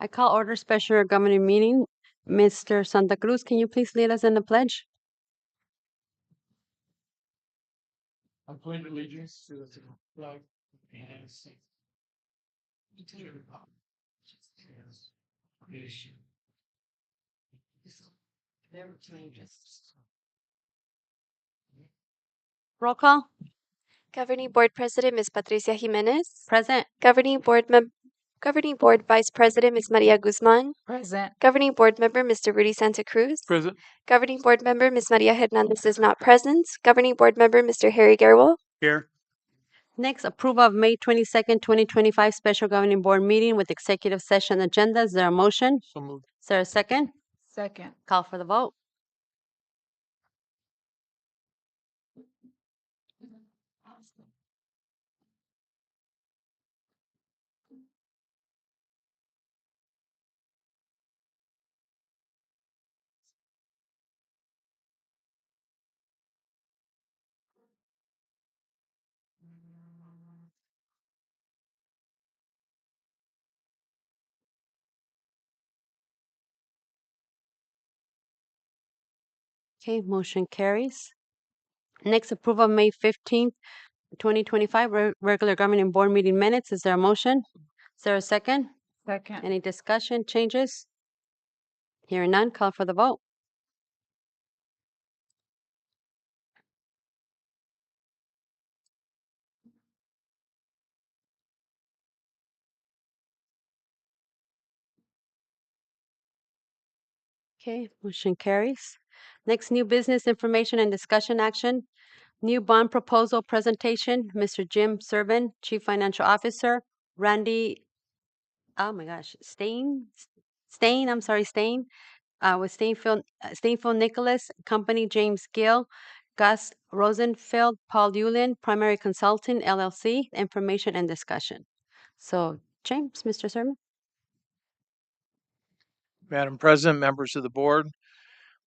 I call order special governing meeting. Mr. Santa Cruz, can you please lead us in the pledge? I pledge allegiance to the flag of the United States, to the republic which stands one nation, never changes. Roll call. Governing Board President Ms. Patricia Jimenez. Present. Governing Board Vice President Ms. Maria Guzman. Present. Governing Board Member Mr. Rudy Santa Cruz. Present. Governing Board Member Ms. Maria Hernandez is not present. Governing Board Member Mr. Harry Gerwel. Here. Next, approval of May 22nd, 2025 special governing board meeting with executive session agenda. Is there a motion? So moved. Is there a second? Second. Call for the vote. Okay, motion carries. Next, approval of May 15th, 2025 regular governing board meeting minutes. Is there a motion? Is there a second? Second. Any discussion, changes? Hearing none, call for the vote. Okay, motion carries. Next, new business information and discussion action. New bond proposal presentation, Mr. Jim Serban, Chief Financial Officer, Randy, oh my gosh, Stain, with Stainfield Nicholas, Company James Gill, Gus Rosenfeld, Paul Yulin, Primary Consulting LLC, information and discussion. So, James, Mr. Serban? Madam President, members of the board,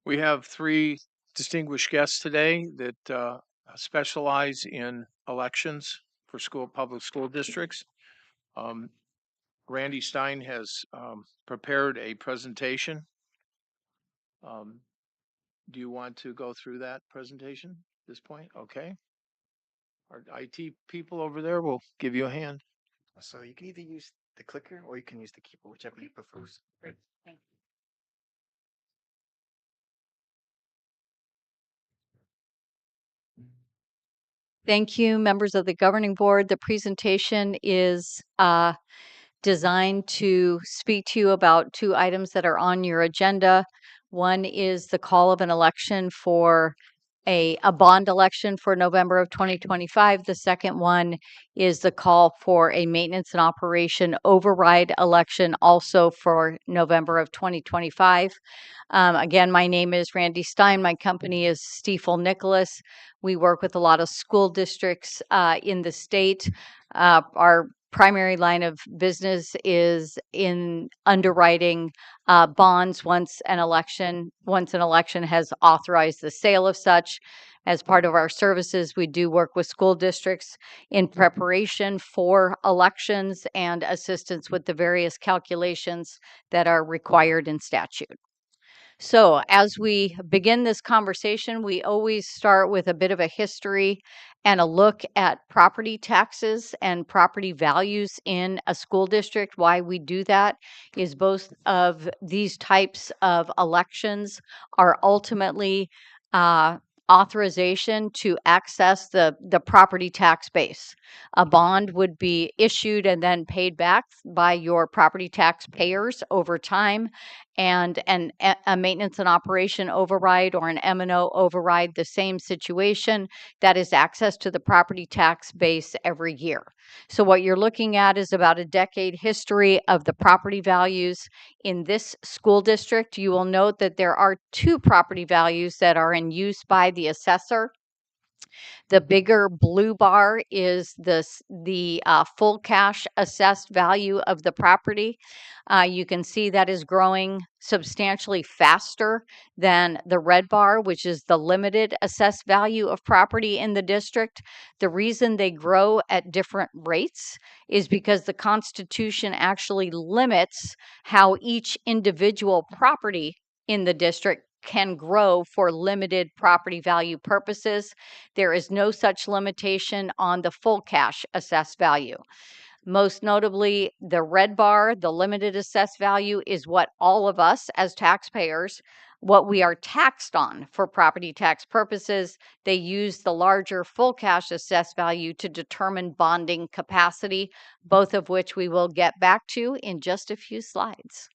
we have three distinguished guests today that specialize in elections for public school districts. Randy Stein has prepared a presentation. Do you want to go through that presentation at this point? Okay. Our IT people over there will give you a hand. So you can either use the clicker or you can use the keyboard, whichever you prefer. Great. Thank you, members of the governing board. The presentation is designed to speak to you about two items that are on your agenda. One is the call of an election for a bond election for November of 2025. The second one is the call for a maintenance and operation override election also for November of 2025. Again, my name is Randy Stein. My company is Stiefel Nicholas. We work with a lot of school districts in the state. Our primary line of business is in underwriting bonds once an election has authorized the sale of such. As part of our services, we do work with school districts in preparation for elections and assistance with the various calculations that are required in statute. So, as we begin this conversation, we always start with a bit of a history and a look at property taxes and property values in a school district. Why we do that is both of these types of elections are ultimately authorization to access the property tax base. A bond would be issued and then paid back by your property tax payers over time, and a maintenance and operation override or an M&O override, the same situation. That is access to the property tax base every year. So what you're looking at is about a decade history of the property values in this school district. You will note that there are two property values that are in use by the assessor. The bigger blue bar is the full cash assessed value of the property. You can see that is growing substantially faster than the red bar, which is the limited assessed value of property in the district. The reason they grow at different rates is because the Constitution actually limits how each individual property in the district can grow for limited property value purposes. There is no such limitation on the full cash assessed value. Most notably, the red bar, the limited assessed value, is what all of us as taxpayers, what we are taxed on for property tax purposes. They use the larger full cash assessed value to determine bonding capacity, both of which we will get back to in just a few slides.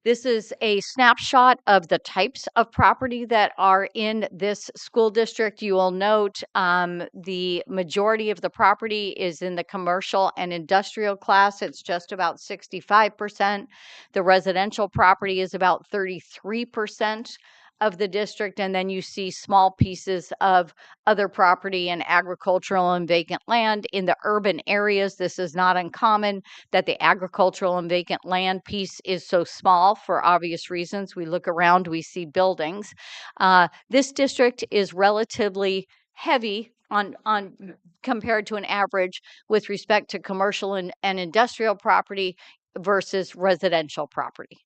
This is a snapshot of the types of property that are in this school district. You will note the majority of the property is in the commercial and industrial class. It's just about 65%. The residential property is about 33% of the district. And then you see small pieces of other property and agricultural and vacant land. In the urban areas, this is not uncommon that the agricultural and vacant land piece is so small for obvious reasons. We look around, we see buildings. This district is relatively heavy on compared to an average with respect to commercial and industrial property versus residential property.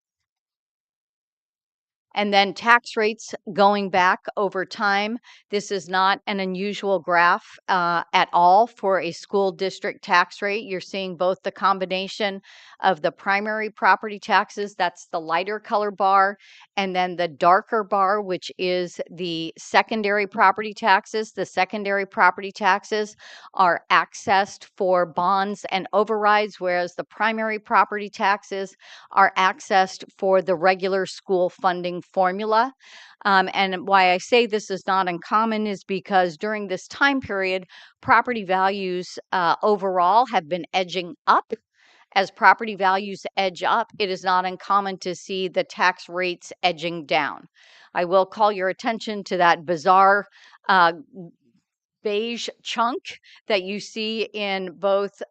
And then tax rates going back over time. This is not an unusual graph at all for a school district tax rate. You're seeing both the combination of the primary property taxes, that's the lighter color bar, and then the darker bar, which is the secondary property taxes. The secondary property taxes are accessed for bonds and overrides, whereas the primary property taxes are accessed for the regular school funding formula. And why I say this is not uncommon is because during this time period, property values overall have been edging up. As property values edge up, it is not uncommon to see the tax rates edging down. I will call your attention to that bizarre beige chunk that you see in both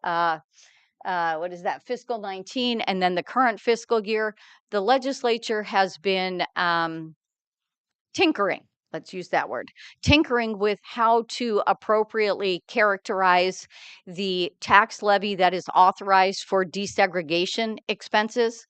what is that, fiscal 19 and then the current fiscal year. The legislature has been tinkering, let's use that word, tinkering with how to appropriately characterize the tax levy that is authorized for desegregation expenses.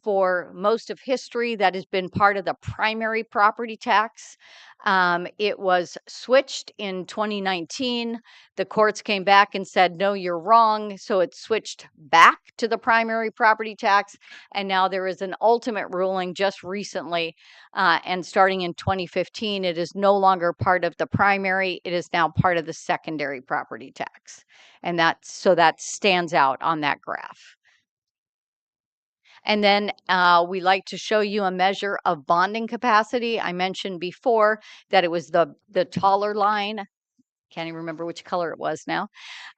For most of history, that has been part of the primary property tax. It was switched in 2019. The courts came back and said, no, you're wrong. So it switched back to the primary property tax. And now there is an ultimate ruling just recently. And starting in 2015, it is no longer part of the primary. It is now part of the secondary property tax. And that stands out on that graph. And then we like to show you a measure of bonding capacity. I mentioned before that it was the taller line. Can't even remember which color it was now.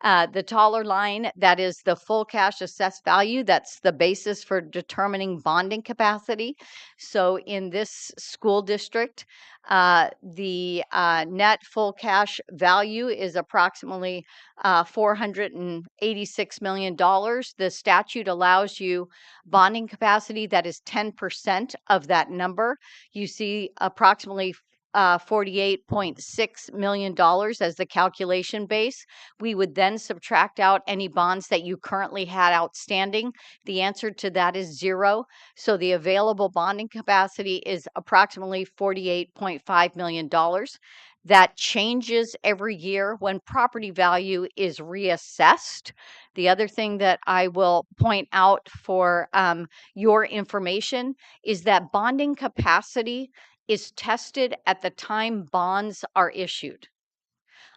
The taller line, that is the full cash assessed value. That's the basis for determining bonding capacity. So in this school district, the net full cash value is approximately $486 million. The statute allows you bonding capacity that is 10% of that number. You see approximately $48.6 million as the calculation base. We would then subtract out any bonds that you currently had outstanding. The answer to that is 0. So the available bonding capacity is approximately $48.5 million. That changes every year when property value is reassessed. The other thing that I will point out for your information is that bonding capacity is tested at the time bonds are issued.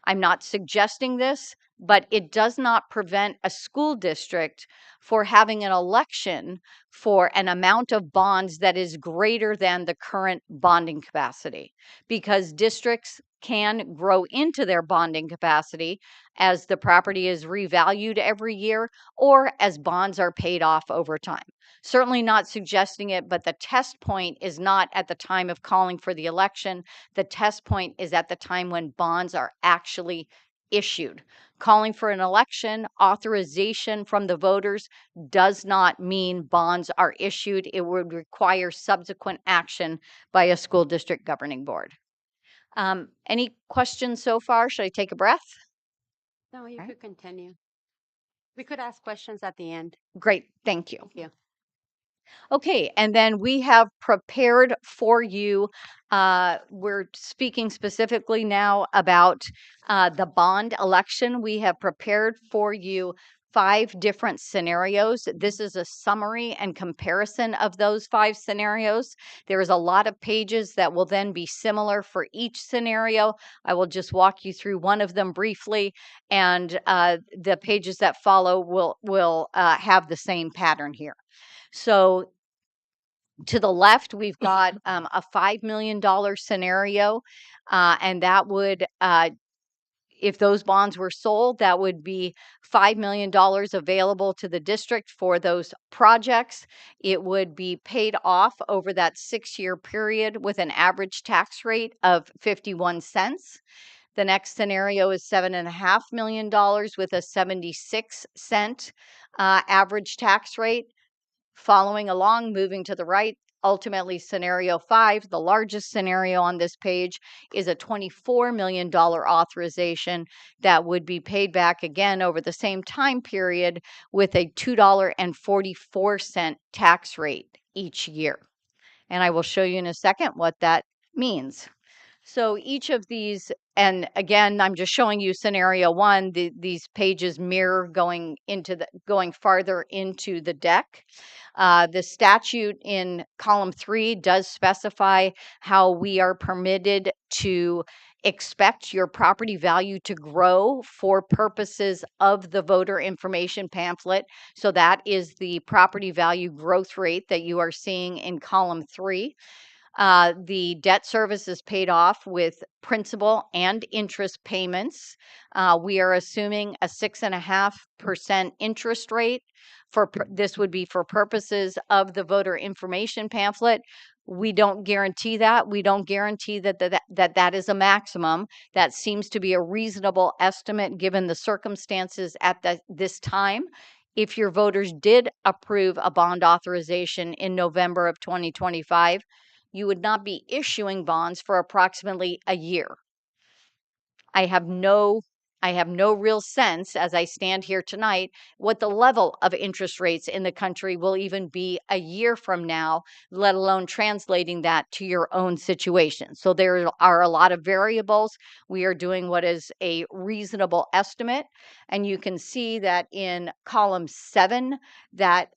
I'm not suggesting this, but it does not prevent a school district for having an election for an amount of bonds that is greater than the current bonding capacity, because districts can grow into their bonding capacity as the property is revalued every year or as bonds are paid off over time. Certainly not suggesting it, but the test point is not at the time of calling for the election. The test point is at the time when bonds are actually issued. Calling for an election, authorization from the voters does not mean bonds are issued. It would require subsequent action by a school district governing board. Any questions so far? Should I take a breath? No, you Right. could continue. We could ask questions at the end. Great, thank you. Thank you. Okay, and then we have prepared for you, we're speaking specifically now about the bond election. We have prepared for you 5 different scenarios. This is a summary and comparison of those 5 scenarios. There is a lot of pages that will then be similar for each scenario. I will just walk you through one of them briefly, and the pages that follow will have the same pattern here. So to the left, we've got a $5 million scenario, and that would, if those bonds were sold, that would be $5 million available to the district for those projects. It would be paid off over that 6-year period with an average tax rate of 51 cents. The next scenario is $7.5 million with a 76-cent average tax rate. Following along, moving to the right, ultimately scenario 5, the largest scenario on this page, is a $24 million authorization that would be paid back again over the same time period with a $2.44 tax rate each year. And I will show you in a second what that means. So each of these, and again, I'm just showing you scenario 1. These pages mirror going farther into the deck. The statute in column 3 does specify how we are permitted to expect your property value to grow for purposes of the voter information pamphlet. So that is the property value growth rate that you are seeing in column 3. The debt service is paid off with principal and interest payments. We are assuming a 6.5% interest rate. This would be for purposes of the voter information pamphlet. We don't guarantee that. We don't guarantee that is a maximum. That seems to be a reasonable estimate given the circumstances at this time. If your voters did approve a bond authorization in November of 2025, you would not be issuing bonds for approximately a year. I have no real sense as I stand here tonight what the level of interest rates in the country will even be a year from now, let alone translating that to your own situation. So there are a lot of variables. We are doing what is a reasonable estimate. And you can see that in column 7, that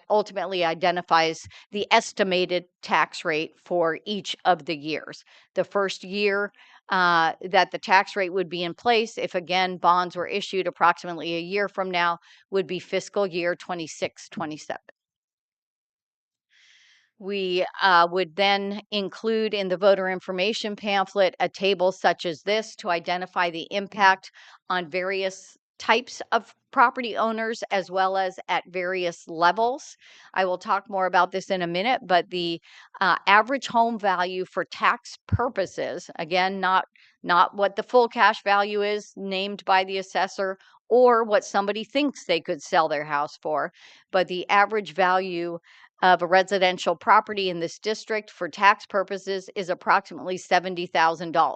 ultimately identifies the estimated tax rate for each of the years. The first year that the tax rate would be in place, if again bonds were issued approximately a year from now, would be fiscal year 26-27. We would then include in the voter information pamphlet a table such as this to identify the impact on various types of property owners as well as at various levels. I will talk more about this in a minute, but the average home value for tax purposes, again, not what the full cash value is named by the assessor or what somebody thinks they could sell their house for, but the average value of a residential property in this district for tax purposes is approximately $70,000.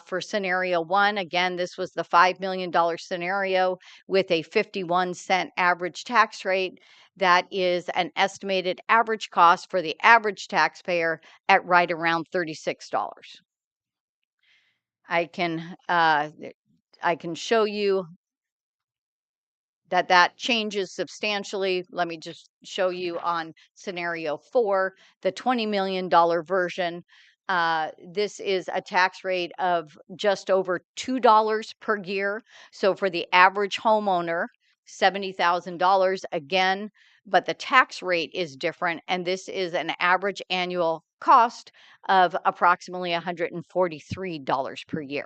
For scenario 1, again, this was the $5 million scenario with a 51-cent average tax rate. That is an estimated average cost for the average taxpayer at right around $36. I can show you that changes substantially. Let me just show you on scenario 4, the $20 million version. This is a tax rate of just over $2 per year. So for the average homeowner, $70,000 again, but the tax rate is different. And this is an average annual cost of approximately $143 per year.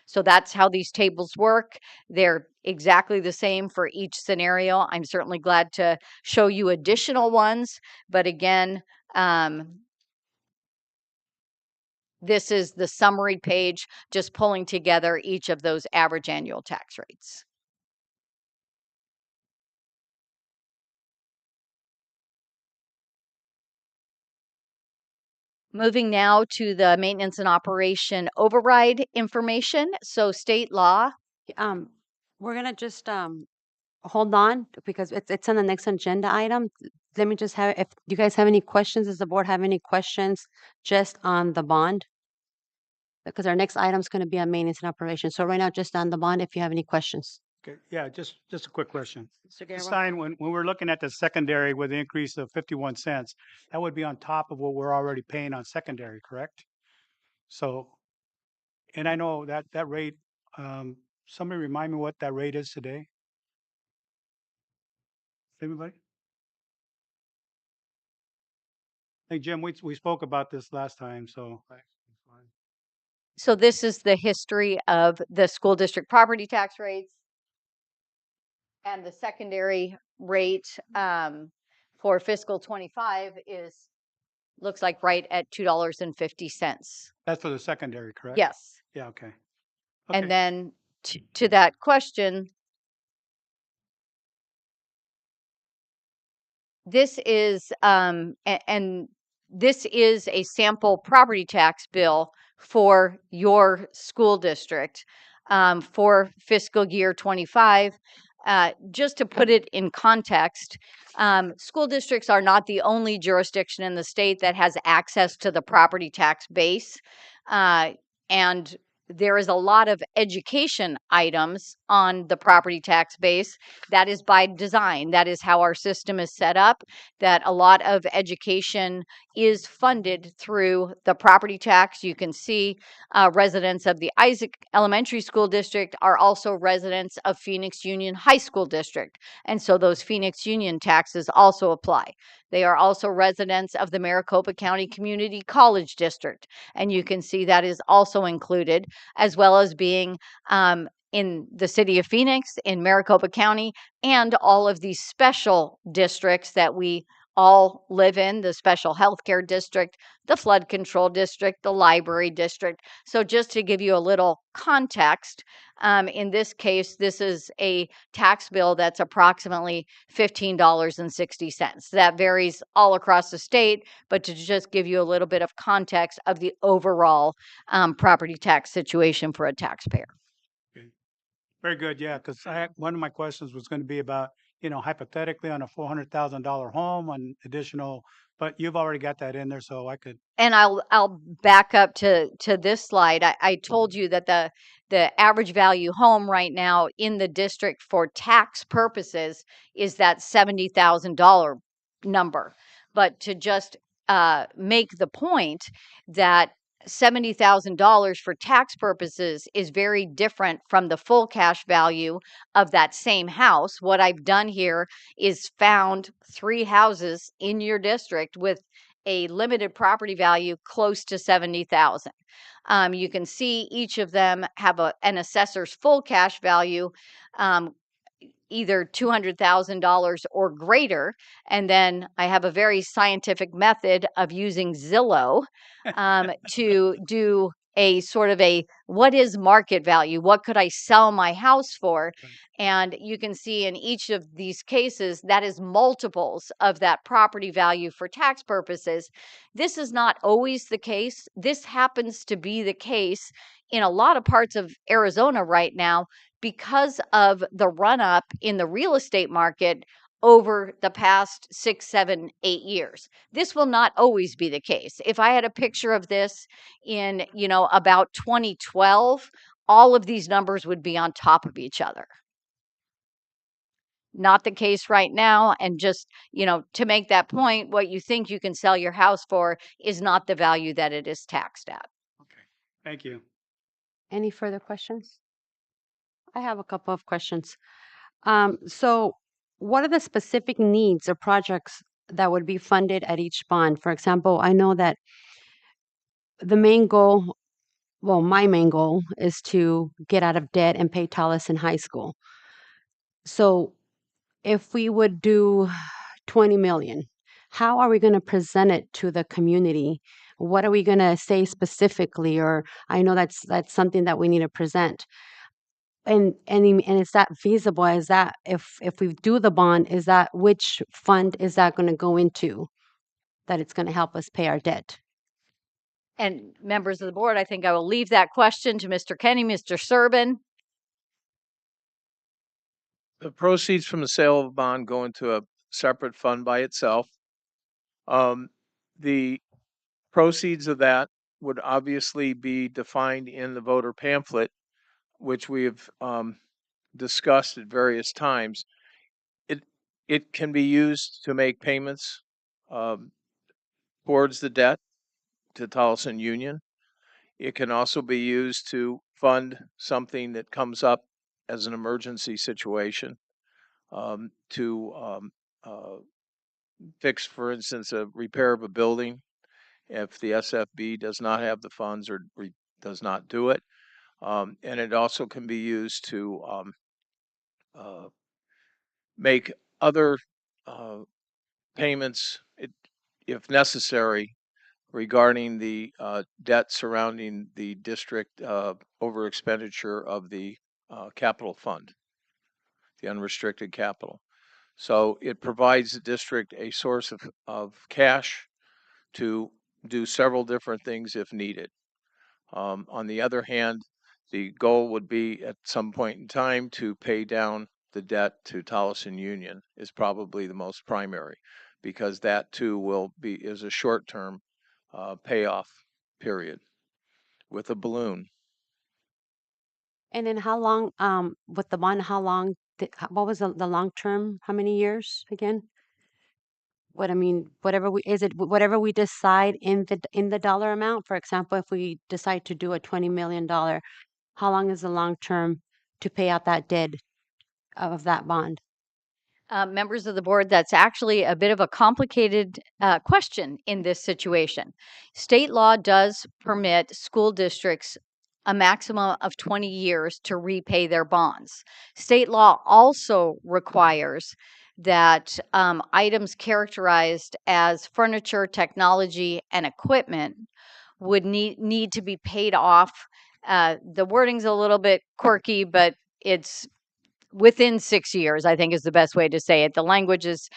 So that's how these tables work. They're exactly the same for each scenario. I'm certainly glad to show you additional ones, but again, this is the summary page, just pulling together each of those average annual tax rates. Moving now to the maintenance and operation override information. So state law, We're gonna just hold on because it's on the next agenda item. Let me just have, if you guys have any questions, does the board have any questions just on the bond? Because our next item is gonna be on maintenance and operation. So right now, just on the bond, if you have any questions. Okay, yeah, just a quick question. Mr. Ms. Guerrero? Stein, when we're looking at the secondary with the increase of 51 cents, that would be on top of what we're already paying on secondary, correct? So, and I know that rate, somebody remind me what that rate is today? Everybody? Hey, Jim, we spoke about this last time, so. so this is the history of the school district property tax rates. And the secondary rate for fiscal 25 looks like right at $2.50. That's for the secondary, correct? Yes. Yeah, okay. And Okay. then to that question, this is and this is a sample property tax bill for your school district for fiscal year 25. Just to put it in context, school districts are not the only jurisdiction in the state that has access to the property tax base. And there is a lot of education items on the property tax base. That is by design. That is how our system is set up, that a lot of education is funded through the property tax. You can see residents of the Isaac Elementary School District are also residents of Phoenix Union High School District. And so those Phoenix Union taxes also apply. They are also residents of the Maricopa County Community College District. And you can see that is also included, as well as being in the city of Phoenix, in Maricopa County, and all of these special districts that we all live in, the special healthcare district, the flood control district, the library district. So just to give you a little context, in this case, this is a tax bill that's approximately $15.60. That varies all across the state, but to just give you a little bit of context of the overall property tax situation for a taxpayer. Very good, yeah, because one of my questions was going to be about, hypothetically on a $400,000 home, on additional, but you've already got that in there, so I could. And I'll back up to this slide. I told you that the average value home right now in the district for tax purposes is that $70,000 number. But to just make the point that $70,000 for tax purposes is very different from the full cash value of that same house. What I've done here is found 3 houses in your district with a limited property value close to 70,000. You can see each of them have an assessor's full cash value, either $200,000 or greater. And then I have a very scientific method of using Zillow to do a sort of a what is market value? What could I sell my house for? Right. And you can see in each of these cases that is multiples of that property value for tax purposes. This is not always the case. This happens to be the case in a lot of parts of Arizona right now because of the run up in the real estate market over the past 6, 7, 8 years. This will not always be the case. If I had a picture of this in, about 2012, all of these numbers would be on top of each other. Not the case right now. And just, to make that point, what you think you can sell your house for is not the value that it is taxed at. Okay, thank you. Any further questions? I have a couple of questions. So what are the specific needs or projects that would be funded at each bond. For example, I know that the main goal, well, my main goal is to get out of debt and pay Tolleson High School. So if we would do 20 million, how are we going to present it to the community? What are we going to say specifically? Or I know that's something that we need to present. And is that feasible? Is that if we do the bond, is that which fund is that going to go into? That it's going to help us pay our debt. And members of the board, I think I will leave that question to Mr. Kenny, Mr. Serban. The proceeds from the sale of a bond go into a separate fund by itself. The proceeds of that would obviously be defined in the voter pamphlet, which we have discussed at various times. It can be used to make payments towards the debt to Tolleson Union. It can also be used to fund something that comes up as an emergency situation, to fix, for instance, a repair of a building if the SFB does not have the funds or does not do it. And it also can be used to make other payments, if necessary, regarding the debt surrounding the district over expenditure of the capital fund, the unrestricted capital. So it provides the district a source of cash to do several different things if needed. On the other hand, the goal would be at some point in time to pay down the debt to Tolleson Union is probably the most primary, because that too is a short-term payoff period with a balloon. And then how long, with the bond, how long, what was the long term? How many years again? What I mean, whatever we decide in the dollar amount? For example, if we decide to do a $20 million, how long is the long term to pay out that debt of that bond? Members of the board, that's actually a bit of a complicated question in this situation. State law does permit school districts a maximum of 20 years to repay their bonds. State law also requires that items characterized as furniture, technology, and equipment would need to be paid off. The wording's a little bit quirky, but it's within 6 years, I think is the best way to say it. The language is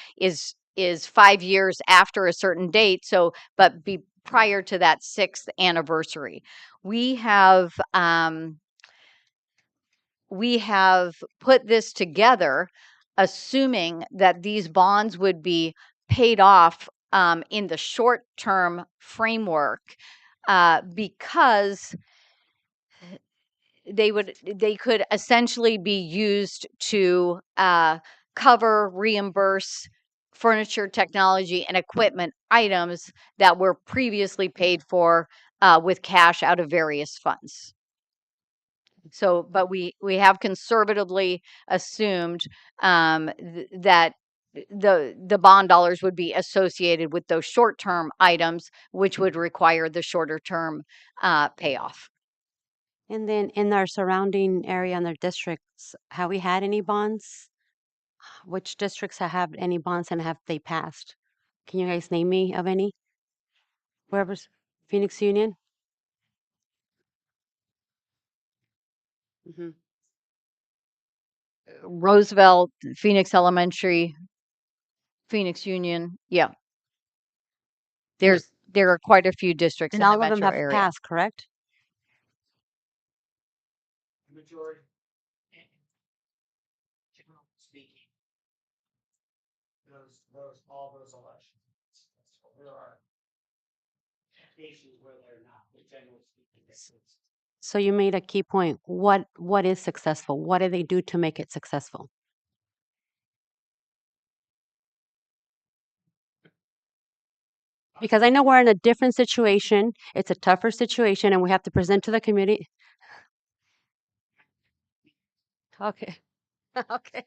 5 years after a certain date, so but be prior to that 6th anniversary. We have put this together assuming that these bonds would be paid off in the short-term framework because they could essentially be used to cover, reimburse furniture, technology, and equipment items that were previously paid for with cash out of various funds. So, but we have conservatively assumed that the bond dollars would be associated with those short-term items, which would require the shorter-term payoff. And then in our surrounding area and their districts, have we had any bonds? Which districts have any bonds and have they passed? Can you guys name me of any? Wherever's Phoenix Union? Hmm. Roosevelt, Phoenix Elementary, Phoenix Union. Yeah. There are quite a few districts And in the all of them metro have area. passed, correct? Majority. Generally speaking, all those elections. There are cases where they're not, but generally speaking, So you made a key point. What is successful? What do they do to make it successful? Because I know we're in a different situation. It's a tougher situation, and we have to present to the community. Okay. Okay.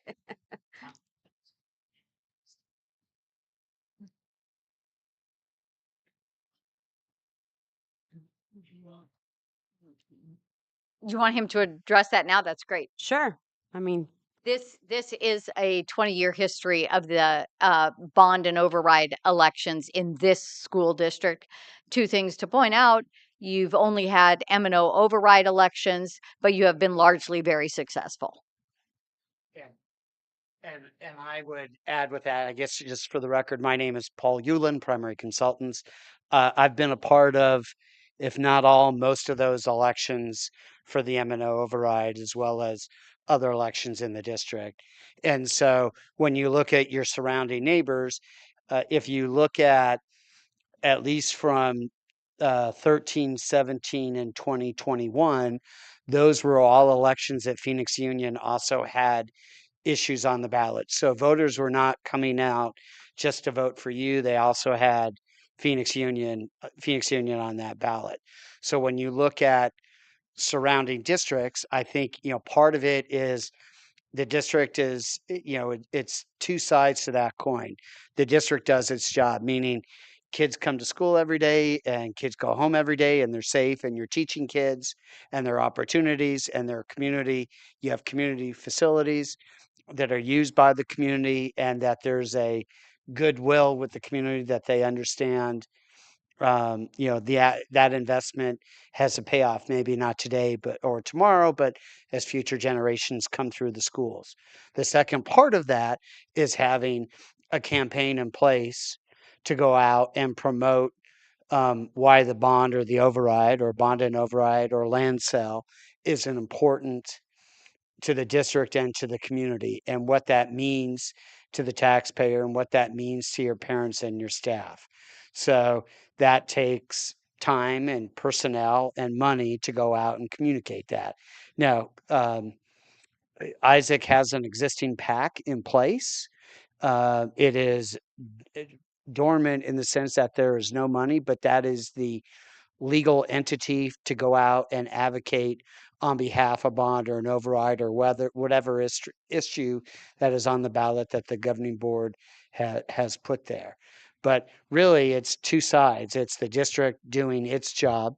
You want him to address that now? That's great. Sure. I mean, This is a 20-year history of the bond and override elections in this school district. Two things to point out: you've only had M&O override elections, but you have been largely very successful. And I would add with that, I guess just for the record, my name is Paul Euland, Primary Consultants. I've been a part of, if not all, most of those elections for the M&O override, as well as other elections in the district. And so when you look at your surrounding neighbors, if you look at least from 13, 17, and 2021, those were all elections that Phoenix Union also had issues on the ballot. So voters were not coming out just to vote for you. They also had Phoenix Union on that ballot. So when you look at surrounding districts, I think, part of it is the district is, it's two sides to that coin. The district does its job, meaning kids come to school every day and kids go home every day and they're safe and you're teaching kids and their opportunities and their community. You have community facilities that are used by the community and that there's a goodwill with the community that they understand that investment has a payoff, maybe not today but or tomorrow, but as future generations come through the schools. The second part of that is having a campaign in place to go out and promote why the bond or the override or bond and override or land sale is an important to the district and to the community, and what that means to the taxpayer and what that means to your parents and your staff. So that takes time and personnel and money to go out and communicate that. Now, Isaac has an existing PAC in place. It is dormant in the sense that there is no money, but that is the legal entity to go out and advocate on behalf of bond or an override or whatever issue that is on the ballot that the governing board has put there. But really, it's two sides. It's the district doing its job,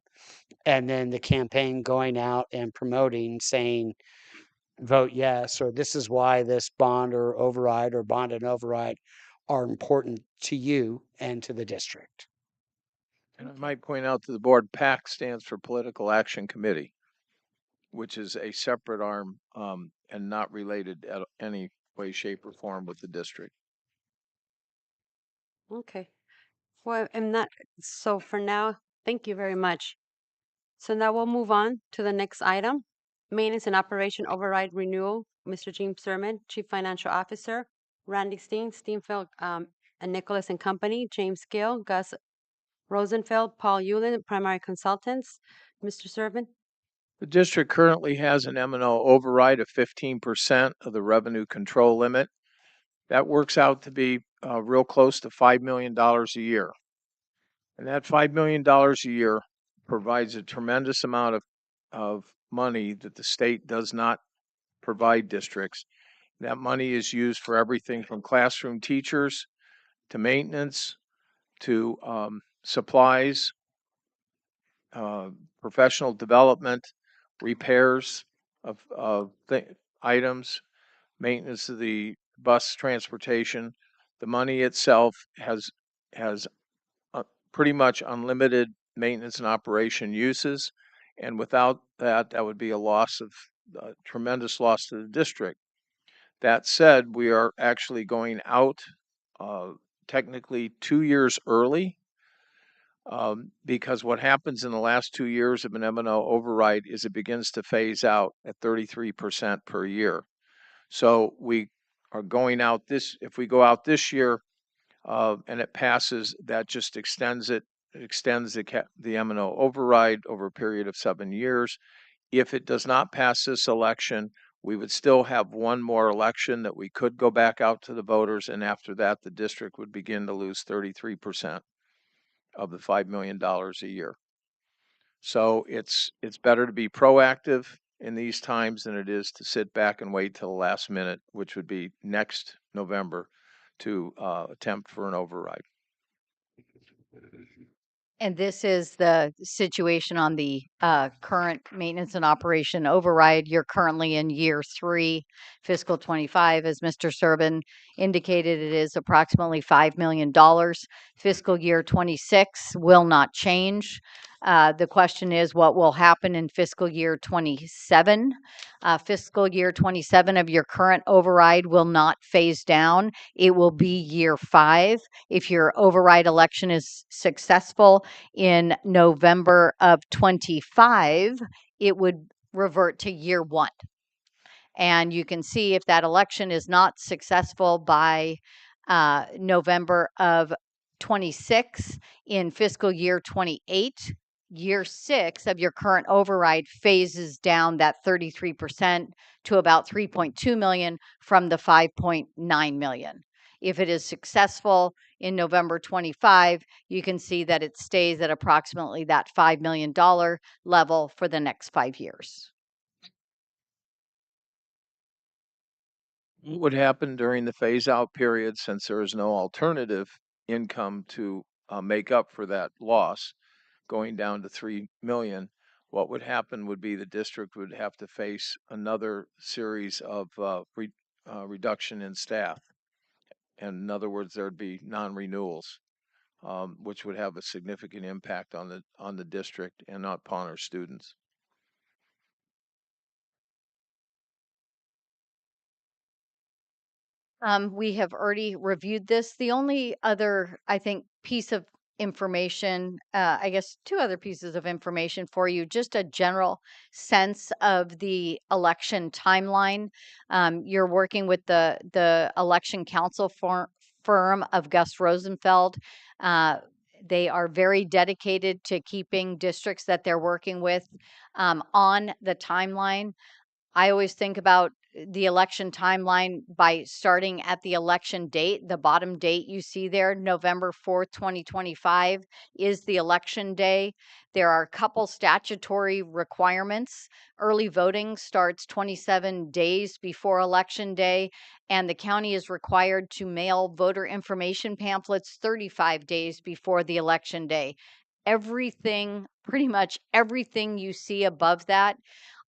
and then the campaign going out and promoting, saying, vote yes, or this is why this bond or override or bond and override are important to you and to the district. And I might point out to the board, PAC stands for Political Action Committee, which is a separate arm and not related at any way, shape, or form with the district. okay. Well, I'm not, so for now, thank you very much. So now we'll move on to the next item. Maintenance and Operation Override Renewal, Mr. James Sermon, Chief Financial Officer, Randy Steen, Steenfeld, and Nicholas and Company, James Gill, Gus Rosenfeld, Paul Yulin, Primary Consultants. Mr. Servin? The district currently has an M&O override of 15% of the revenue control limit. That works out to be real close to $5 million a year. And that $5 million a year provides a tremendous amount of money that the state does not provide districts. That money is used for everything from classroom teachers to maintenance to supplies, professional development, repairs of items, maintenance of the bus transportation. The money itself has pretty much unlimited maintenance and operation uses, and without that, that would be a tremendous loss to the district. That said, we are actually going out technically 2 years early because what happens in the last 2 years of an M&O override is it begins to phase out at 33% per year. So we are going out if we go out this year and it passes, that just extends the M&O override over a period of 7 years. If it does not pass this election, we would still have one more election that we could go back out to the voters, and after that, the district would begin to lose 33% of the $5 million a year. So it's better to be proactive in these times than it is to sit back and wait till the last minute, which would be next November, to attempt for an override. And this is the situation on the current maintenance and operation override. You're currently in year 3, fiscal 25. As Mr. Serban indicated, it is approximately $5 million. Fiscal year 26 will not change. The question is what will happen in fiscal year 27? Fiscal year 27 of your current override will not phase down. It will be year 5. If your override election is successful in November of 25, it would revert to year 1. And you can see if that election is not successful by November of 26 in fiscal year 28, year 6 of your current override phases down that 33% to about 3.2 million from the 5.9 million. If it is successful in November 25, you can see that it stays at approximately that $5 million level for the next 5 years. What would happen during the phase out period since there is no alternative income to make up for that loss going down to 3 million? What would happen would be the district would have to face another series of reduction in staff. And in other words, there'd be non-renewals, which would have a significant impact on the district and upon our students. We have already reviewed this. The only other, I think, piece of information, I guess 2 other pieces of information for you, just a general sense of the election timeline. You're working with the election counsel firm of Gus Rosenfeld. They are very dedicated to keeping districts that they're working with on the timeline. I always think about the election timeline by starting at the election date. The bottom date you see there, November 4th, 2025, is the election day. There are a couple statutory requirements. Early voting starts 27 days before election day, and the county is required to mail voter information pamphlets 35 days before the election day. Everything, pretty much everything you see above that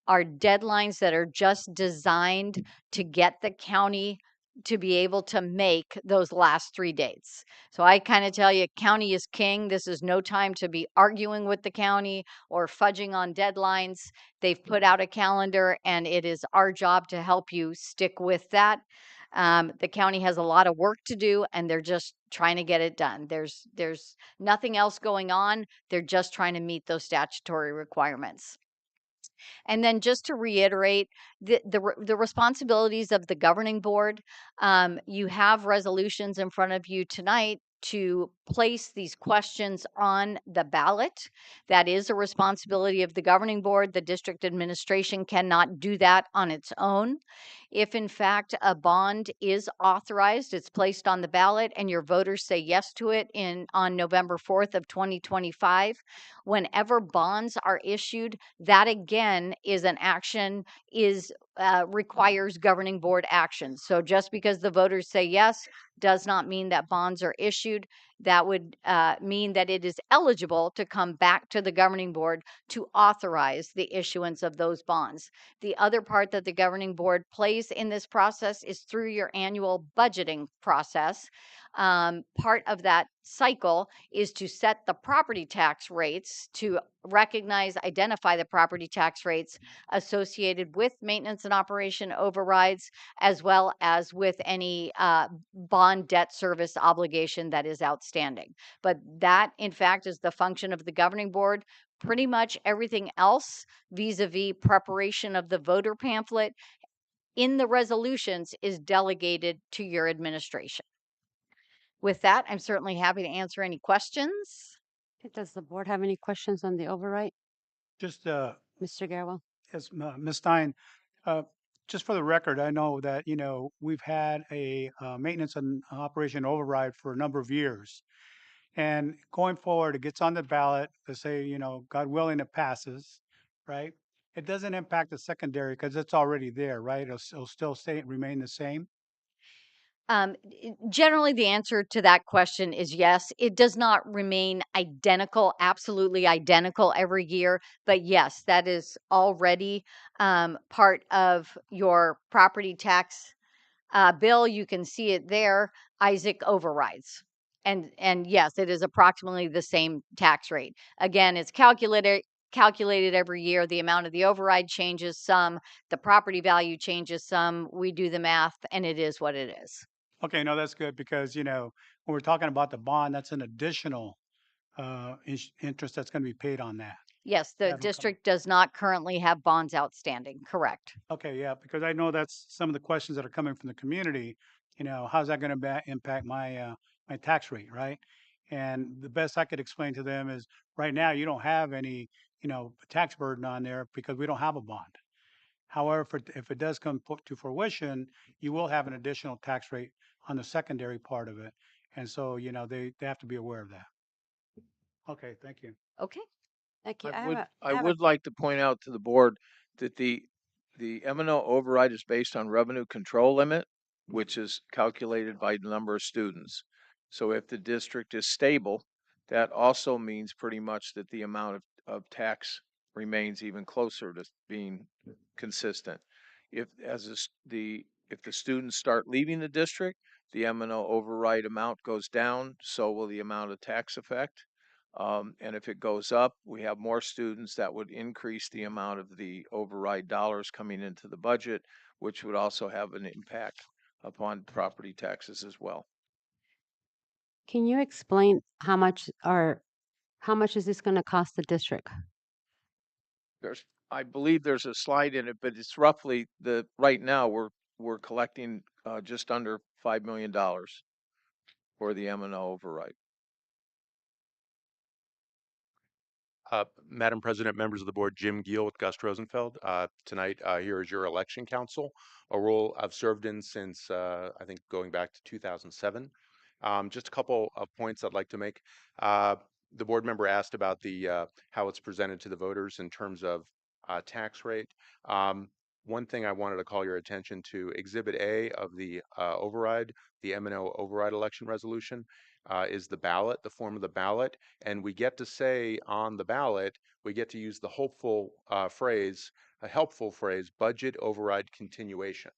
are deadlines that are just designed to get the county to be able to make those last 3 dates. So I kind of tell you, county is king. This is no time to be arguing with the county or fudging on deadlines. They've put out a calendar, and it is our job to help you stick with that. The county has a lot of work to do, and they're just trying to get it done. There's nothing else going on. They're just trying to meet those statutory requirements. And then just to reiterate the responsibilities of the governing board, you have resolutions in front of you tonight to place these questions on the ballot. That is a responsibility of the governing board. The district administration cannot do that on its own. If in fact a bond is authorized, it's placed on the ballot and your voters say yes to it on November 4th of 2025, whenever bonds are issued, that again is an action requires governing board action. So just because the voters say yes does not mean that bonds are issued. That would mean that it is eligible to come back to the governing board to authorize the issuance of those bonds. The other part that the governing board plays in this process is through your annual budgeting process. Part of that cycle is to set the property tax rates, to recognize, identify the property tax rates associated with maintenance and operation overrides, as well as with any bond debt service obligation that is outstanding. But that, in fact, is the function of the governing board. Pretty much everything else vis-a-vis preparation of the voter pamphlet in the resolutions is delegated to your administration. With that, I'm certainly happy to answer any questions. Does the board have any questions on the override? Just, Mr. Garwell? yes, Ms. Stein, just for the record, I know that, we've had a maintenance and operation override for a number of years. And going forward, it gets on the ballot to say, God willing, it passes, right? It doesn't impact the secondary because it's already there, right? It'll still remain the same. Generally, the answer to that question is yes. It does not remain identical, absolutely identical every year, but yes, that is already part of your property tax bill. You can see it there. Isaac overrides. And yes, it is approximately the same tax rate. Again, it's calculated every year. The amount of the override changes some, the property value changes some. We do the math and it is what it is. Okay, no, that's good because, when we're talking about the bond, that's an additional interest that's going to be paid on that. Yes, the That'll come. district does not currently have bonds outstanding, correct? Okay, yeah, because I know that's some of the questions that are coming from the community. How's that going to impact my tax rate, right? And the best I could explain to them is right now you don't have any, tax burden on there because we don't have a bond. However, if it does come to fruition, you will have an additional tax rate on the secondary part of it. And so, they have to be aware of that. Okay, thank you. Okay, Thank you. I would like to point out to the board that the M&O override is based on revenue control limit, which is calculated by the number of students. So if the district is stable, that also means pretty much that the amount of tax remains even closer to being consistent. If the students start leaving the district, the M&O override amount goes down, so will the amount of tax effect. And if it goes up, we have more students, that would increase the amount of the override dollars coming into the budget, which would also have an impact upon property taxes as well. Can you explain how much is this going to cost the district? I believe there's a slide in it, but it's roughly right now we're collecting just under $5 million for the M&O override. Madam President, members of the board, Jim Giel with Gus Rosenfeld. Tonight, here is your election counsel, a role I've served in since, I think, going back to 2007. Just a couple of points I'd like to make. The board member asked about how it's presented to the voters in terms of tax rate. One thing I wanted to call your attention to, Exhibit A of the override, the M&O override election resolution, is the ballot, the form of the ballot. And we get to say on the ballot, we get to use the hopeful phrase, a helpful phrase, budget override continuation.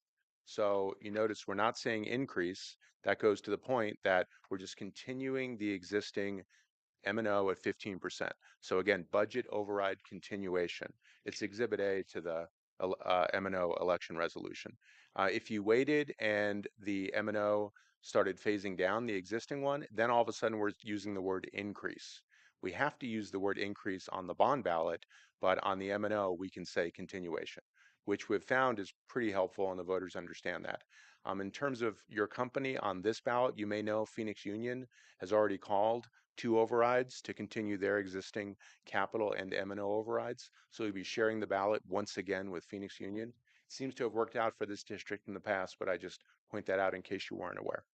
So you notice we're not saying increase. That goes to the point that we're just continuing the existing M&O at 15%. So again, budget override continuation. It's Exhibit A to the M&O election resolution. If you waited and the M&O started phasing down the existing one, then all of a sudden we're using the word increase. We have to use the word increase on the bond ballot, but on the M&O we can say continuation, which we've found is pretty helpful and the voters understand that. In terms of your company on this ballot, you may know Phoenix Union has already called 2 overrides to continue their existing capital and M&O overrides. So we'll be sharing the ballot once again with Phoenix Union. It seems to have worked out for this district in the past, but I just point that out in case you weren't aware.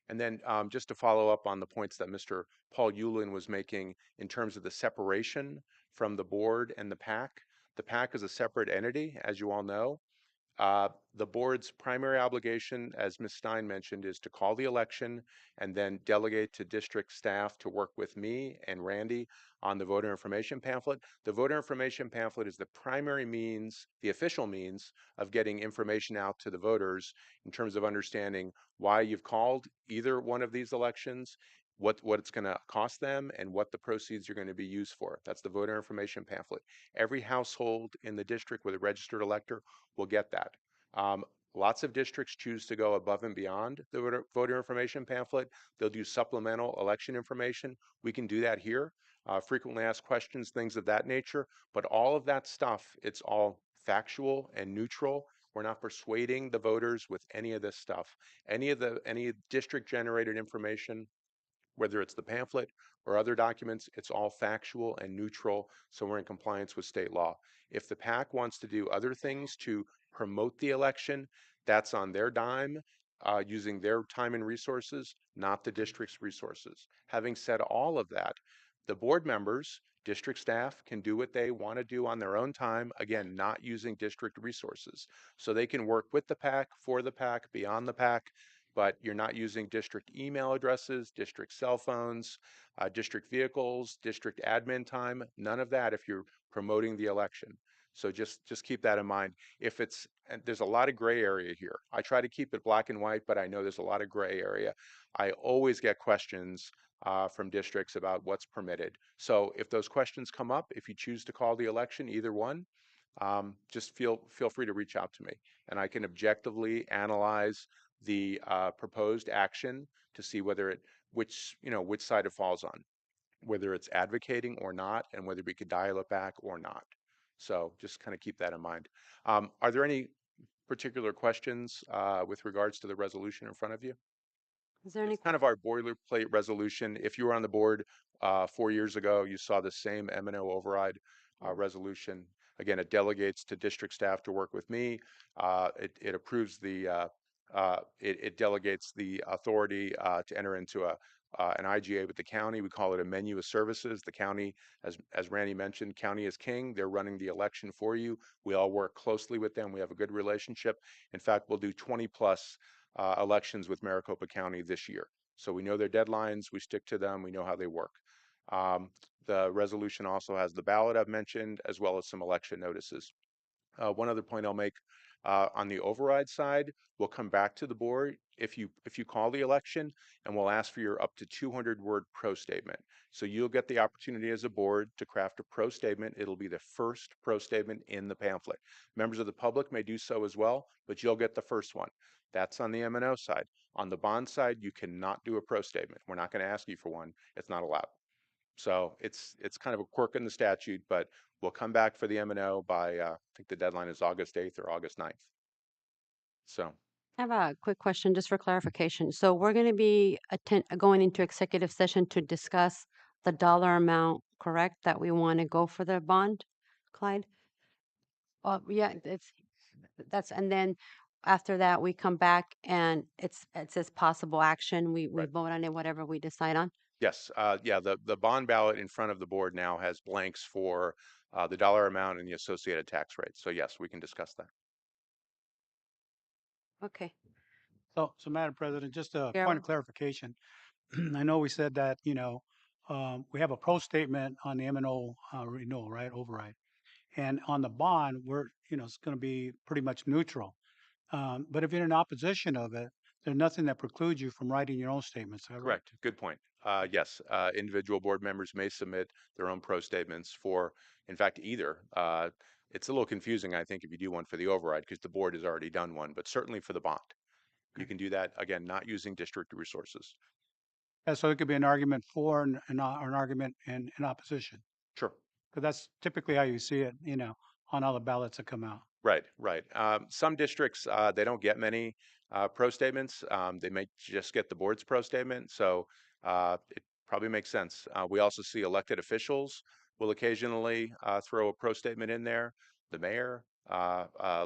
And then just to follow up on the points that Mr. Paul Yulin was making in terms of the separation from the board and the PAC. The PAC is a separate entity, as you all know. The board's primary obligation, as Ms. Stein mentioned, is to call the election and then delegate to district staff to work with me and Randy on the voter information pamphlet. The voter information pamphlet is the primary means, the official means of getting information out to the voters in terms of understanding why you've called either one of these elections, what it's going to cost them, and what the proceeds are going to be used for. That's the voter information pamphlet. Every household in the district with a registered elector will get that. Lots of districts choose to go above and beyond the voter information pamphlet. They'll do supplemental election information. We can do that here. Frequently asked questions, things of that nature. But all of that stuff, it's all factual and neutral. We're not persuading the voters with any of this stuff. Any district generated information, whether it's the pamphlet or other documents, it's all factual and neutral, so we're in compliance with state law. If the PAC wants to do other things to promote the election, that's on their dime, using their time and resources, not the district's resources. Having said all of that, The board members, district staff can do what they want to do on their own time, again, not using district resources. So they can work with the PAC, for the PAC, beyond the PAC, but you're not using district email addresses, district cell phones, district vehicles, district admin time, none of that if you're promoting the election. So just keep that in mind. If it's, and there's a lot of gray area here. I try to keep it black and white, but I know there's a lot of gray area. I always get questions from districts about what's permitted. So if those questions come up, if you choose to call the election, either one, just feel free to reach out to me, and I can objectively analyze the proposed action to see whether it which side it falls on, whether it's advocating or not, and whether we could dial it back or not. So just kind of keep that in mind. Are there any particular questions with regards to the resolution in front of you? Is there any? It's kind of our boilerplate resolution. If you were on the board 4 years ago, you saw the same M&O override resolution. Again, it delegates to district staff to work with me. It approves the, it delegates the authority to enter into an IGA with the county. We call it a menu of services. The county, as Randy mentioned, county is king. They're running the election for you. We all work closely with them. We have a good relationship. In fact, we'll do 20 plus elections with Maricopa County this year. So we know their deadlines, we stick to them, we know how they work. The resolution also has the ballot I've mentioned, as well as some election notices. One other point I'll make on the override side, we'll come back to the board if you call the election, and we'll ask for your up to 200-word pro statement. So you'll get the opportunity as a board to craft a pro statement. It'll be the first pro statement in the pamphlet. Members of the public may do so as well, but you'll get the first one. That's on the M&O side. On the bond side, you cannot do a pro statement. We're not going to ask you for one. It's not allowed. So it's kind of a quirk in the statute, but we'll come back for the M&O by, I think the deadline is August 8th or August 9th. So, I have a quick question just for clarification. So we're going to be going into executive session to discuss the dollar amount, correct, that we want to go for the bond, Clyde? Oh, yeah, and then after that, we come back and it says possible action. We Right. vote on it, whatever we decide on. yes, yeah, the bond ballot in front of the board now has blanks for the dollar amount and the associated tax rate. So yes, we can discuss that. Okay. So Madam President, just a Yeah. point of clarification. I know we said that, we have a pro statement on the M&O renewal, right, override. And on the bond, it's going to be pretty much neutral. But if you're in opposition of it, there's nothing that precludes you from writing your own statements. Is that right? Correct. Good point. Yes, individual board members may submit their own pro statements for, in fact, either. It's a little confusing, I think, if you do one for the override because the board has already done one, but certainly for the bond. You can do that, again, not using district resources. Yeah, so it could be an argument for and an argument in opposition. Sure. Because that's typically how you see it, on all the ballots that come out. Right, right. Some districts, they don't get many pro statements. They may just get the board's pro statement. So it probably makes sense. We also see elected officials will occasionally throw a pro statement in there. The mayor,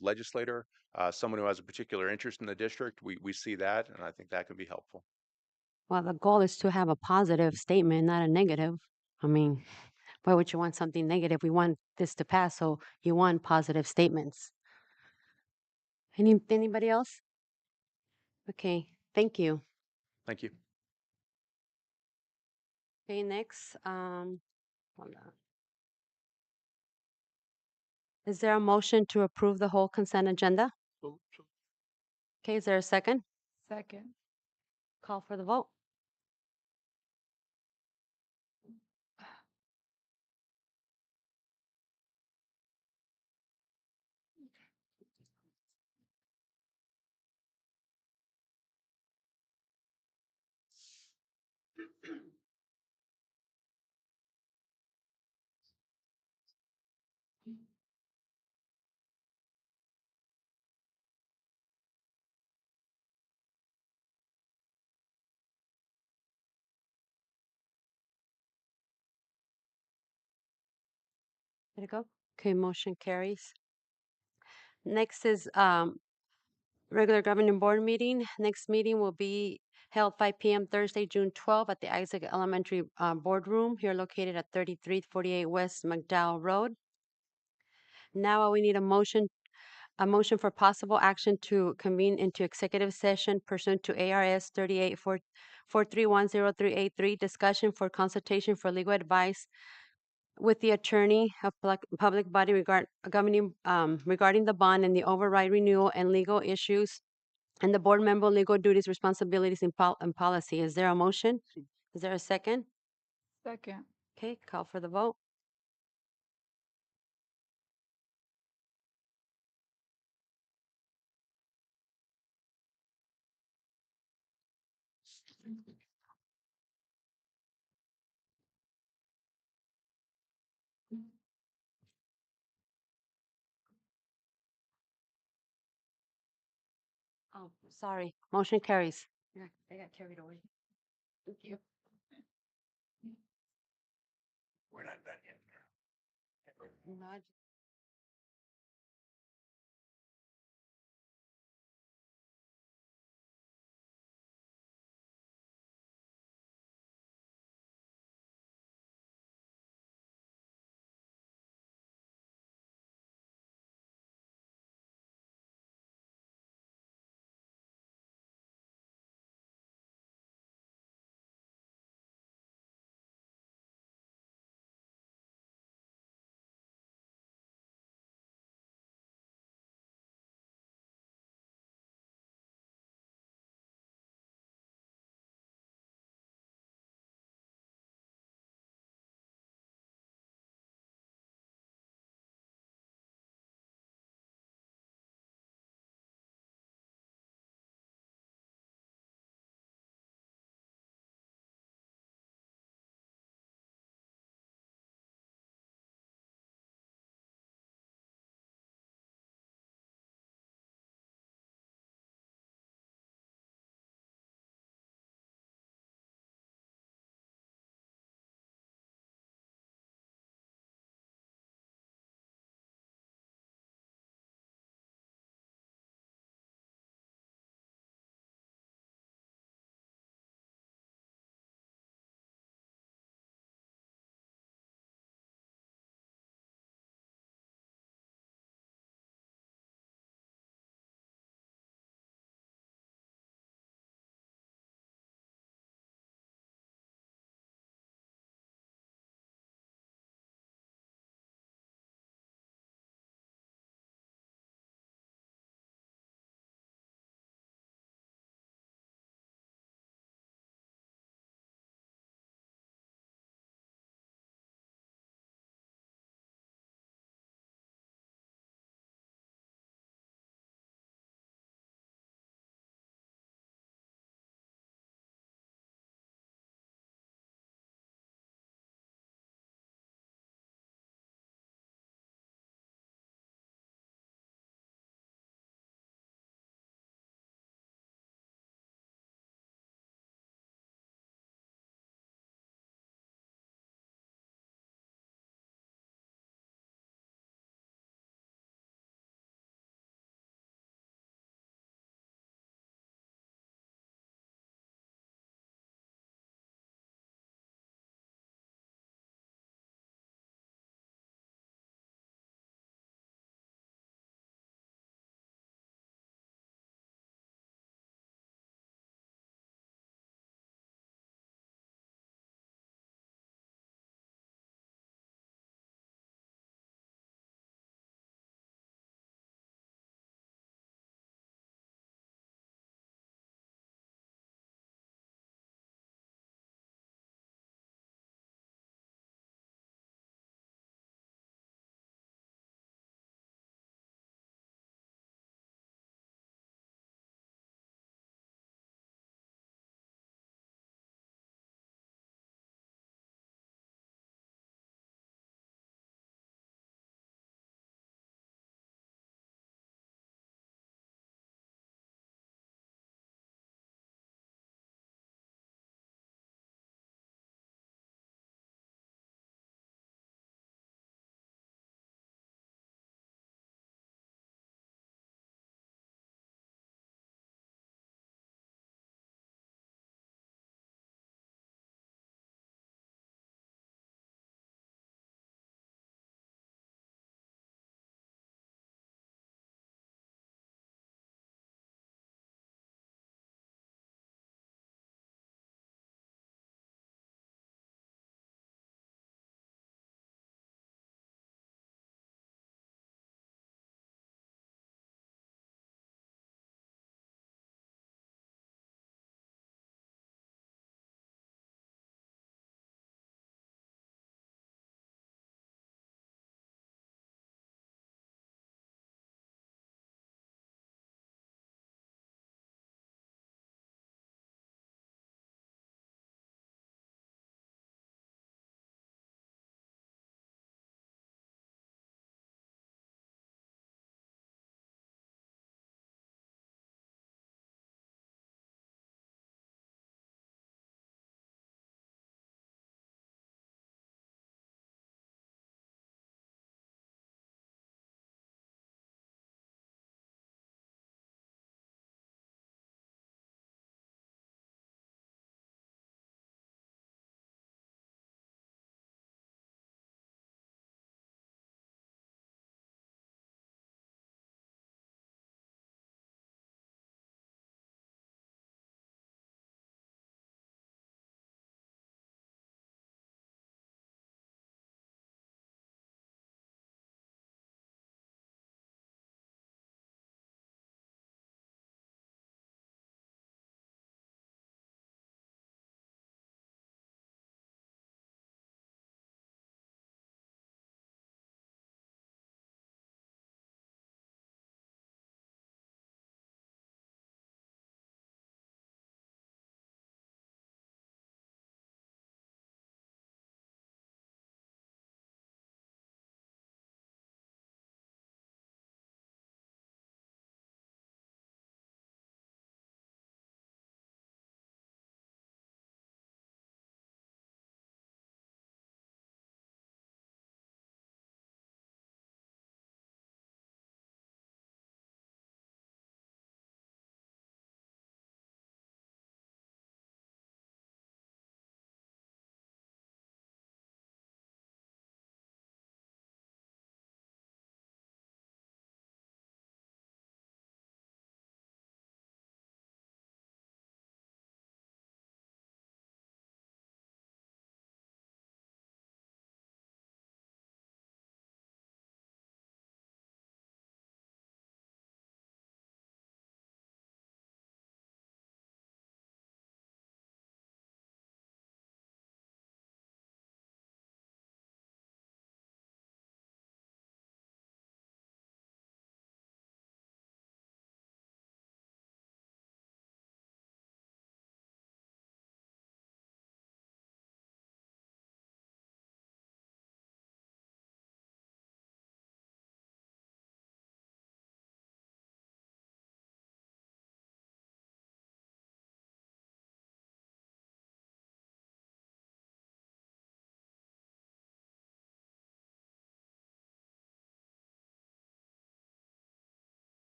legislator, someone who has a particular interest in the district, we see that, and I think that can be helpful. Well, the goal is to have a positive statement, not a negative. I mean, why would you want something negative? We want this to pass, so you want positive statements. Anybody else? Okay, thank you. Thank you. Okay, next, hold on. Is there a motion to approve the whole consent agenda? Okay, is there a second? Second. Call for the vote. Did it go? Okay, motion carries. Next is regular governing board meeting. Next meeting will be held 5 p.m. Thursday, June 12th at the Isaac Elementary Boardroom here located at 3348 West McDowell Road. Now we need a motion for possible action to convene into executive session pursuant to ARS 3843103883, discussion for consultation for legal advice with the attorney of public body regarding the bond and the override renewal and legal issues and the board member legal duties, responsibilities, and policy. Is there a motion? Is there a second? Second. Okay, call for the vote. Oh, sorry. Motion carries. Yeah, I got carried away. Thank you. We're not done yet. No, I just-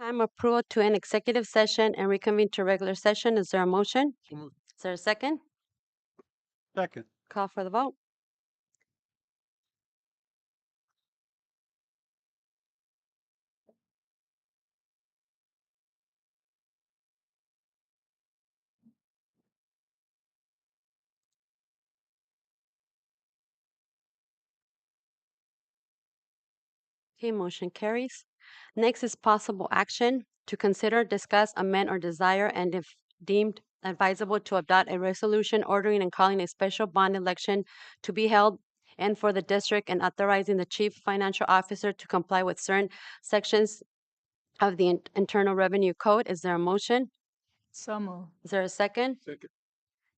Time approval to end executive session and reconvene to regular session. Is there a motion? So moved. Is there a second? Second. Call for the vote. Okay, motion carries. Next is possible action to consider, discuss, amend, or desire, and if deemed advisable, to adopt a resolution ordering and calling a special bond election to be held and for the district and authorizing the chief financial officer to comply with certain sections of the Internal Revenue Code. Is there a motion? So moved. Is there a second? Second.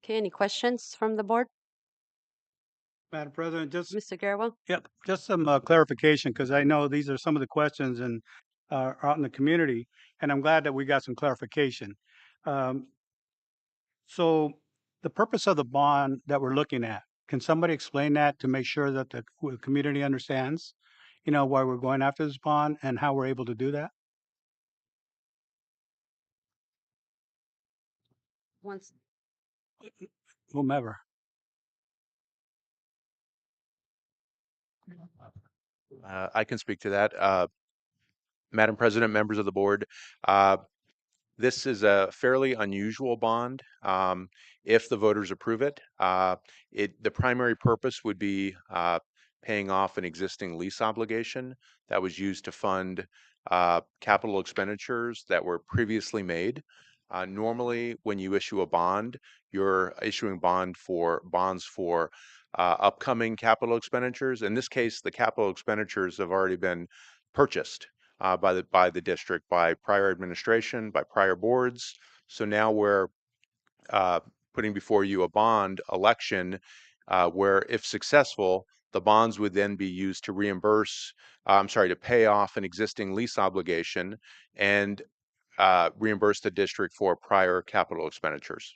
Okay, any questions from the board? Madam President, just, Mr. Garrawell? yep, just some clarification, because I know these are some of the questions and out in the community, and I'm glad that we got some clarification. Um, So the purpose of the bond that we're looking at, can somebody explain that to make sure that the community understands, why we're going after this bond and how we're able to do that? Once, Whomever. I can speak to that. Madam President, members of the board, this is a fairly unusual bond. If the voters approve it, the primary purpose would be paying off an existing lease obligation that was used to fund capital expenditures that were previously made. Normally, when you issue a bond, you're issuing bonds for upcoming capital expenditures. In this case, the capital expenditures have already been purchased by the district, by prior administration, by prior boards. So now we're putting before you a bond election where, if successful, the bonds would then be used to to pay off an existing lease obligation and reimburse the district for prior capital expenditures.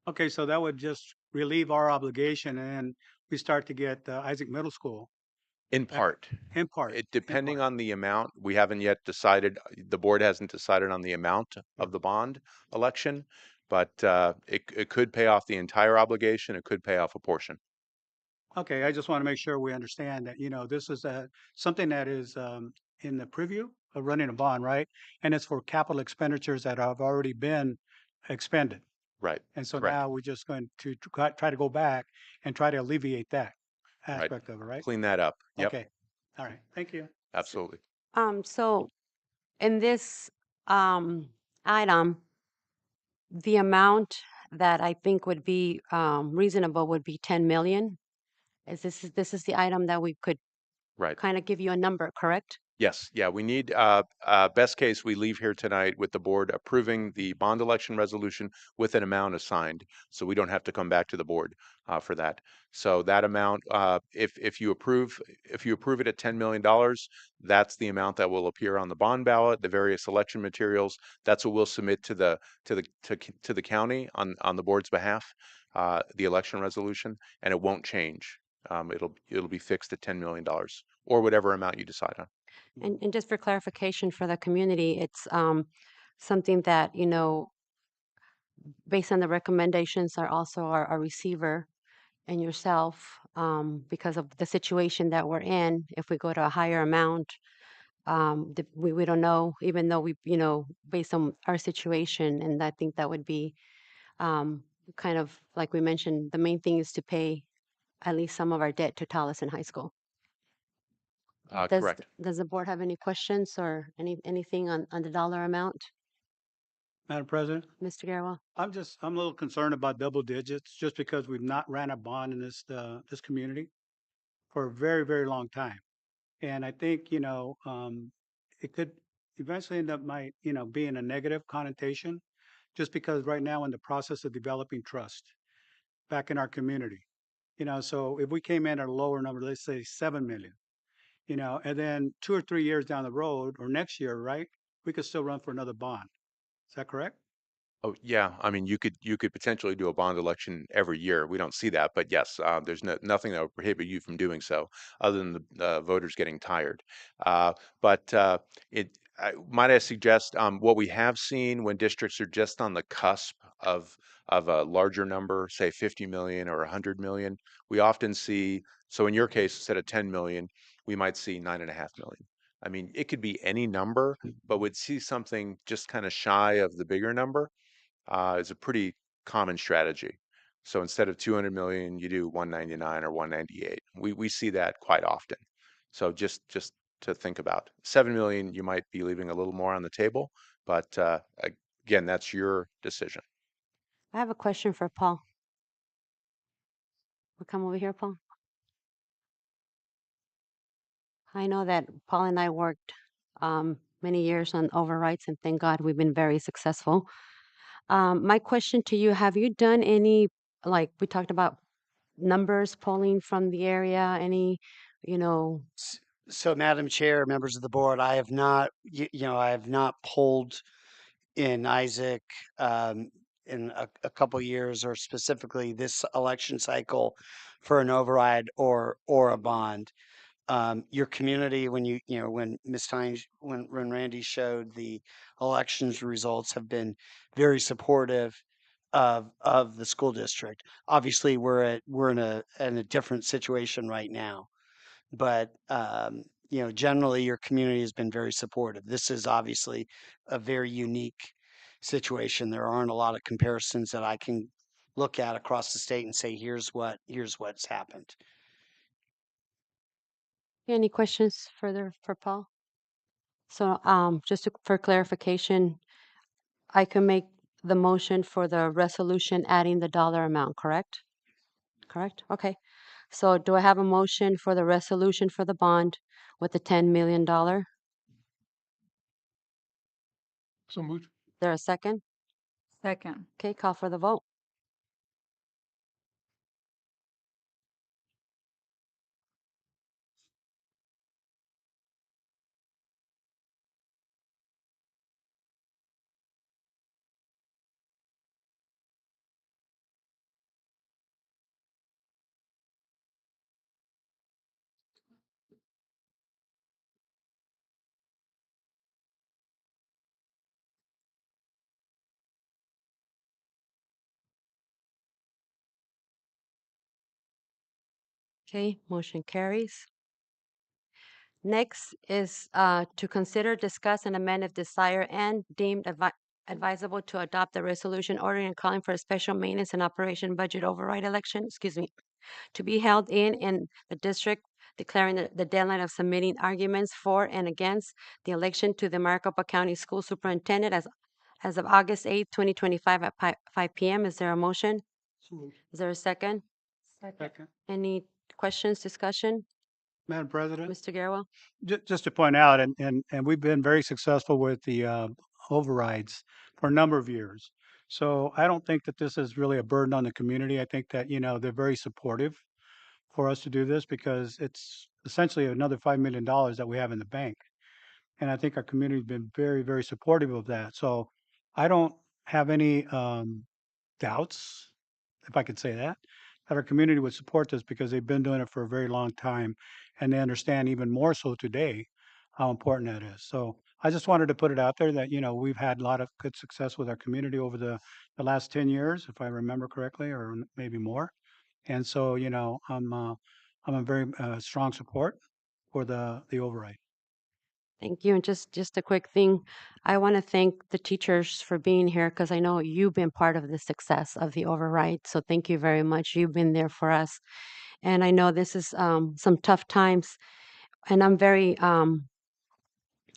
Okay, so that would just relieve our obligation and we start to get Isaac Middle School In part, in part. depending on the amount, we haven't yet decided, the board hasn't decided on the amount of the bond election, but it could pay off the entire obligation, it could pay off a portion. Okay, I just want to make sure we understand that, this is something that is in the preview of running a bond, right? And it's for capital expenditures that have already been expended. Right, And so correct. now we're just going to try to go back and try to alleviate that Right. aspect of it, right? Clean that up. Yep, Okay, all right, thank you. absolutely. so in this item, the amount that I think would be reasonable would be 10 million. This is the item that we could Right. kind of give you a number, correct? Yes, yeah, we need, best case, we leave here tonight with the board approving the bond election resolution with an amount assigned, so we don't have to come back to the board for that. So that amount, if you approve it at $10 million, that's the amount that will appear on the bond ballot, the various election materials. That's what we'll submit to the county on the board's behalf, the election resolution, and it won't change. It'll be fixed at $10 million or whatever amount you decide on. And just for clarification for the community, it's something that, based on the recommendations are also our receiver and yourself, because of the situation that we're in, if we go to a higher amount, we don't know, even though we, based on our situation, and I think that would be kind of like we mentioned, the main thing is to pay at least some of our debt to Towson High School. Correct. Does the board have any questions or anything on the dollar amount? Madam President, Mr. Garrawell? I'm a little concerned about double digits just because we've not ran a bond in this community for a very, very long time. And I think, it could eventually end up being a negative connotation just because right now in the process of developing trust back in our community. So if we came in at a lower number, let's say 7 million, and then 2 or 3 years down the road or next year, right, we could still run for another bond. Is that correct? Oh, yeah. I mean, you could potentially do a bond election every year. We don't see that, but yes, there's nothing that would prohibit you from doing so, other than the voters getting tired. But Might I suggest what we have seen when districts are just on the cusp of a larger number, say 50 million or 100 million, we often see. So in your case, instead of 10 million, we might see 9.5 million. I mean, it could be any number, but we'd see something just kind of shy of the bigger number is a pretty common strategy. So instead of 200 million, you do 199 or 198. We see that quite often. So just to think about 7 million, you might be leaving a little more on the table, but again, that's your decision. I have a question for Paul. We'll come over here, Paul. I know that Paul and I worked many years on overrides, and thank God we've been very successful. My question to you, have you done any, like we talked about numbers polling from the area, any, you know, So, Madam Chair, members of the board, I have not, I have not polled in Isaac in a couple years, or specifically this election cycle, for an override or a bond. Your community, when when Ms. Tynes, when Randy showed the elections results, have been very supportive of the school district. Obviously, we're in a different situation right now, but generally your community has been very supportive. This is obviously a very unique situation. There aren't a lot of comparisons that I can look at across the state and say, here's what's happened. any questions further for Paul? So, for clarification, I can make the motion for the resolution adding the dollar amount, correct? Correct? Okay. So do I have a motion for the resolution for the bond with the $10 million? So moved. There a second? Second. Okay, call for the vote. Okay, motion carries. Next is to consider, discuss, and amend if desired and deemed advisable to adopt the resolution ordering and calling for a special maintenance and operation budget override election, to be held in the district, declaring the deadline of submitting arguments for and against the election to the Maricopa County School Superintendent as of August 8th, 2025 at 5 p.m. Is there a motion? Is there a second? Second. Any questions, discussion? Madam President, Mr. Garwell? just to point out, and we've been very successful with the overrides for a number of years. So I don't think that this is really a burden on the community. I think that, they're very supportive for us to do this because it's essentially another $5 million that we have in the bank. And I think our community has been very, very supportive of that. So I don't have any doubts, if I could say that our community would support this because they've been doing it for a very long time, and they understand even more so today how important that is. So I just wanted to put it out there that, we've had a lot of good success with our community over the last 10 years, if I remember correctly, or maybe more. And so, I'm a very strong support for the override. Thank you. And just a quick thing, I want to thank the teachers for being here because I know you've been part of the success of the override. So thank you very much. You've been there for us. And I know this is some tough times, and I'm very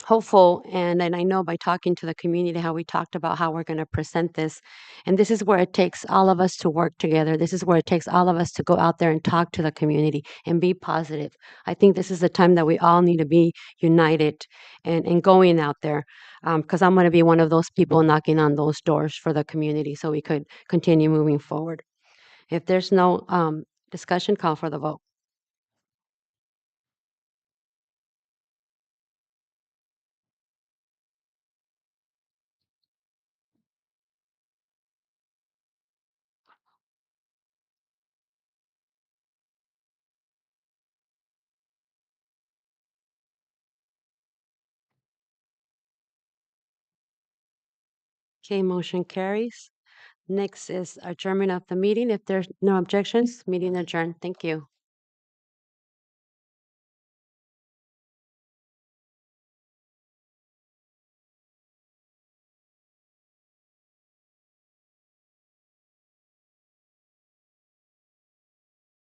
hopeful. And I know by talking to the community how we talked about how we're going to present this. And this is where it takes all of us to work together. This is where it takes all of us to go out there and talk to the community and be positive. I think this is the time that we all need to be united and going out there, because I'm going to be one of those people knocking on those doors for the community so we could continue moving forward. If there's no discussion, call for the vote. Okay, motion carries. Next is adjournment of the meeting. If there's no objections, meeting adjourned. Thank you.